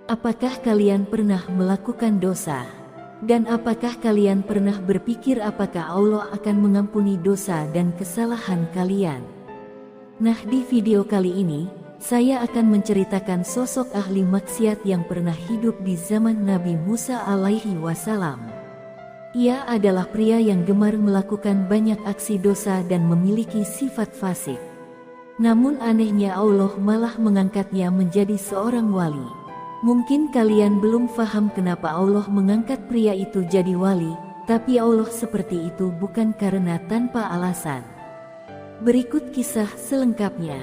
Apakah kalian pernah melakukan dosa? Dan apakah kalian pernah berpikir apakah Allah akan mengampuni dosa dan kesalahan kalian? Nah, di video kali ini, saya akan menceritakan sosok ahli maksiat yang pernah hidup di zaman Nabi Musa alaihi wasallam. Ia adalah pria yang gemar melakukan banyak aksi dosa dan memiliki sifat fasik. Namun anehnya Allah malah mengangkatnya menjadi seorang wali. Mungkin kalian belum paham kenapa Allah mengangkat pria itu jadi wali, tapi Allah seperti itu bukan karena tanpa alasan. Berikut kisah selengkapnya.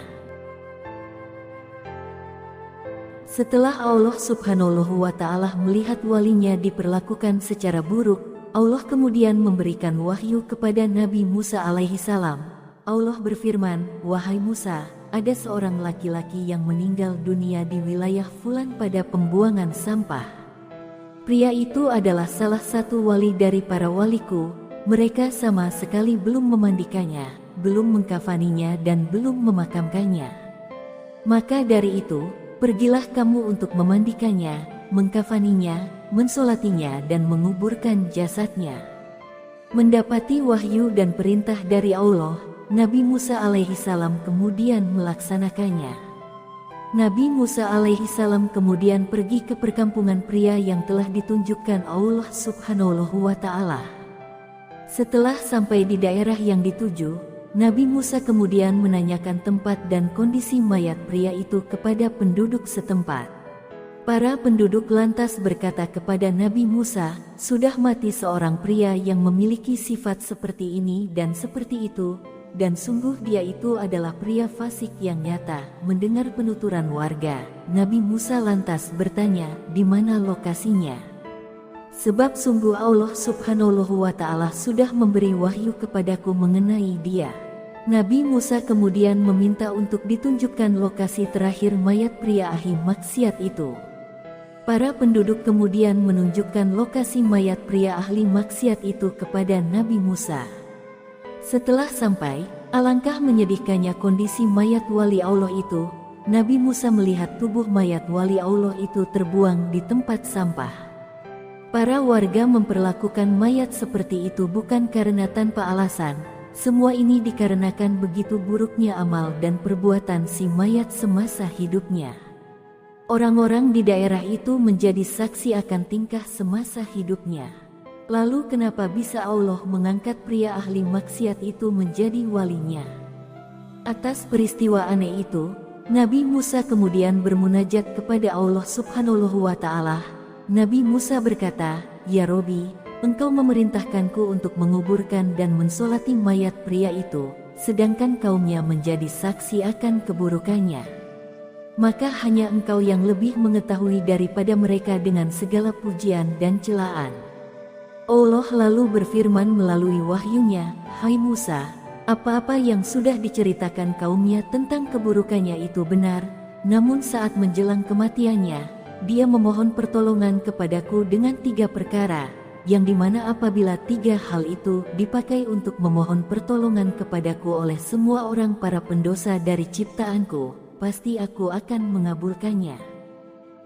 Setelah Allah Subhanahu wa Ta'ala melihat walinya diperlakukan secara buruk, Allah kemudian memberikan wahyu kepada Nabi Musa alaihi salam. Allah berfirman, "Wahai Musa, ada seorang laki-laki yang meninggal dunia di wilayah Fulan pada pembuangan sampah. Pria itu adalah salah satu wali dari para waliku. Mereka sama sekali belum memandikannya, belum mengkafaninya dan belum memakamkannya. Maka dari itu, pergilah kamu untuk memandikannya, mengkafaninya, mensolatinya dan menguburkan jasadnya." Mendapati wahyu dan perintah dari Allah, Nabi Musa alaihi salam kemudian melaksanakannya. Nabi Musa alaihi salam kemudian pergi ke perkampungan pria yang telah ditunjukkan Allah Subhanahu wa Ta'ala. Setelah sampai di daerah yang dituju, Nabi Musa kemudian menanyakan tempat dan kondisi mayat pria itu kepada penduduk setempat. Para penduduk lantas berkata kepada Nabi Musa, "Sudah mati seorang pria yang memiliki sifat seperti ini dan seperti itu, dan sungguh dia itu adalah pria fasik yang nyata." Mendengar penuturan warga, Nabi Musa lantas bertanya, "Di mana lokasinya? Sebab sungguh Allah Subhanahu wa Ta'ala sudah memberi wahyu kepadaku mengenai dia." Nabi Musa kemudian meminta untuk ditunjukkan lokasi terakhir mayat pria ahli maksiat itu. Para penduduk kemudian menunjukkan lokasi mayat pria ahli maksiat itu kepada Nabi Musa. Setelah sampai, alangkah menyedihkannya kondisi mayat wali Allah itu. Nabi Musa melihat tubuh mayat wali Allah itu terbuang di tempat sampah. Para warga memperlakukan mayat seperti itu bukan karena tanpa alasan. Semua ini dikarenakan begitu buruknya amal dan perbuatan si mayat semasa hidupnya. Orang-orang di daerah itu menjadi saksi akan tingkah semasa hidupnya. Lalu kenapa bisa Allah mengangkat pria ahli maksiat itu menjadi walinya? Atas peristiwa aneh itu, Nabi Musa kemudian bermunajat kepada Allah Subhanahu wa Ta'ala. Nabi Musa berkata, "Ya Robi, Engkau memerintahkanku untuk menguburkan dan mensolati mayat pria itu, sedangkan kaumnya menjadi saksi akan keburukannya. Maka hanya Engkau yang lebih mengetahui daripada mereka dengan segala pujian dan celaan." Allah lalu berfirman melalui wahyunya, "Hai Musa, apa-apa yang sudah diceritakan kaumnya tentang keburukannya itu benar, namun saat menjelang kematiannya, dia memohon pertolongan kepadaku dengan 3 perkara, yang dimana apabila 3 hal itu dipakai untuk memohon pertolongan kepadaku oleh semua orang para pendosa dari ciptaanku, pasti aku akan mengabulkannya.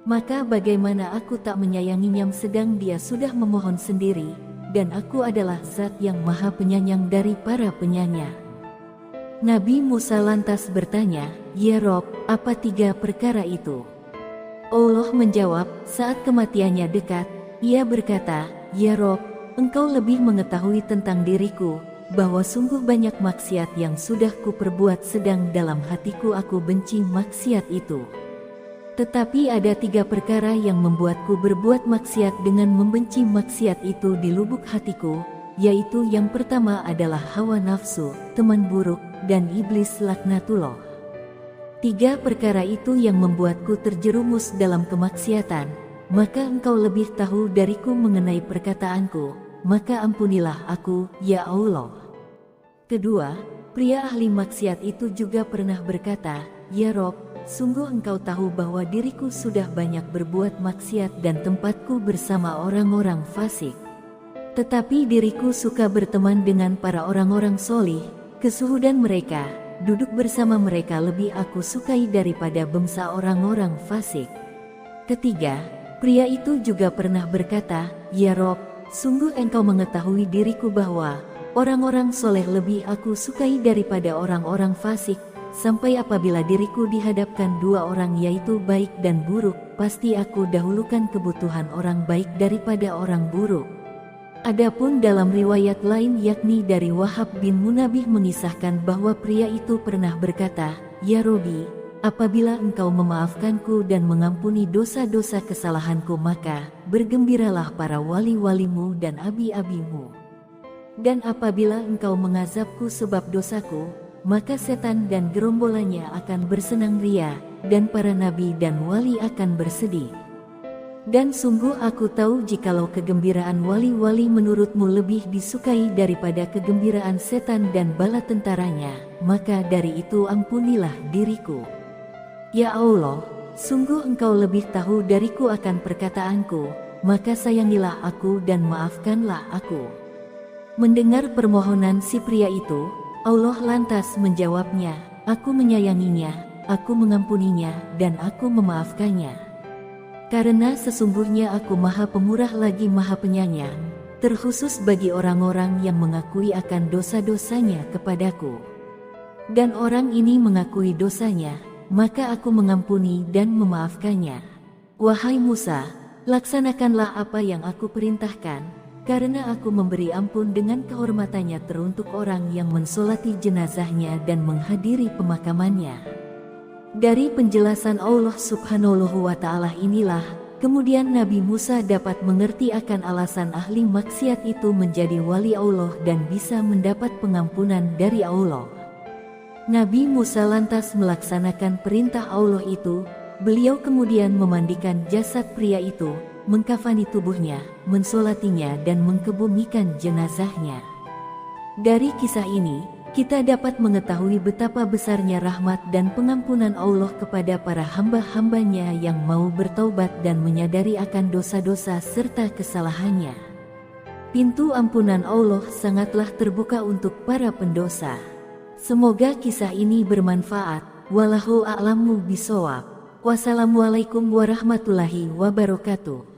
Maka bagaimana aku tak menyayanginya sedang dia sudah memohon sendiri, dan aku adalah zat yang maha penyayang dari para penyayang." Nabi Musa lantas bertanya, "Ya Rob, apa 3 perkara itu?" Allah menjawab, "Saat kematiannya dekat, ia berkata, 'Ya Rob, Engkau lebih mengetahui tentang diriku, bahwa sungguh banyak maksiat yang sudah kuperbuat sedang dalam hatiku aku benci maksiat itu. Tetapi ada 3 perkara yang membuatku berbuat maksiat dengan membenci maksiat itu di lubuk hatiku, yaitu yang pertama adalah hawa nafsu, teman buruk, dan iblis laknatullah. 3 perkara itu yang membuatku terjerumus dalam kemaksiatan, maka Engkau lebih tahu dariku mengenai perkataanku, maka ampunilah aku, ya Allah." Kedua, pria ahli maksiat itu juga pernah berkata, "Ya Rob, sungguh Engkau tahu bahwa diriku sudah banyak berbuat maksiat dan tempatku bersama orang-orang fasik. Tetapi diriku suka berteman dengan para orang-orang solih, kesuhudan mereka, duduk bersama mereka lebih aku sukai daripada bangsa orang-orang fasik. Ketiga, pria itu juga pernah berkata, "Ya Rob, sungguh engkau mengetahui diriku bahwa orang-orang soleh lebih aku sukai daripada orang-orang fasik, sampai apabila diriku dihadapkan dua orang yaitu baik dan buruk, pasti aku dahulukan kebutuhan orang baik daripada orang buruk." Adapun dalam riwayat lain yakni dari Wahab bin Munabih mengisahkan bahwa pria itu pernah berkata, "Ya Robi, apabila engkau memaafkanku dan mengampuni dosa-dosa kesalahanku maka bergembiralah para wali-walimu dan abi-abimu. Dan apabila engkau mengazabku sebab dosaku, maka setan dan gerombolannya akan bersenang ria, dan para nabi dan wali akan bersedih. Dan sungguh aku tahu jikalau kegembiraan wali-wali menurutmu lebih disukai daripada kegembiraan setan dan bala tentaranya, maka dari itu ampunilah diriku. Ya Allah, sungguh engkau lebih tahu dariku akan perkataanku, maka sayangilah aku dan maafkanlah aku." Mendengar permohonan si pria itu, Allah lantas menjawabnya, "Aku menyayanginya, aku mengampuninya, dan aku memaafkannya. Karena sesungguhnya aku Maha Pemurah lagi Maha Penyayang, terkhusus bagi orang-orang yang mengakui akan dosa-dosanya kepadaku. Dan orang ini mengakui dosanya, maka aku mengampuni dan memaafkannya. Wahai Musa, laksanakanlah apa yang aku perintahkan, karena aku memberi ampun dengan kehormatannya teruntuk orang yang mensolati jenazahnya dan menghadiri pemakamannya." Dari penjelasan Allah Subhanahu wa Ta'ala inilah, kemudian Nabi Musa dapat mengerti akan alasan ahli maksiat itu menjadi wali Allah dan bisa mendapat pengampunan dari Allah. Nabi Musa lantas melaksanakan perintah Allah itu. Beliau kemudian memandikan jasad pria itu, mengkafani tubuhnya, mensolatinya dan mengkebumikan jenazahnya. Dari kisah ini, kita dapat mengetahui betapa besarnya rahmat dan pengampunan Allah kepada para hamba-hambanya yang mau bertaubat dan menyadari akan dosa-dosa serta kesalahannya. Pintu ampunan Allah sangatlah terbuka untuk para pendosa. Semoga kisah ini bermanfaat. Wallahu a'lamu bishawab. Wassalamualaikum warahmatullahi wabarakatuh.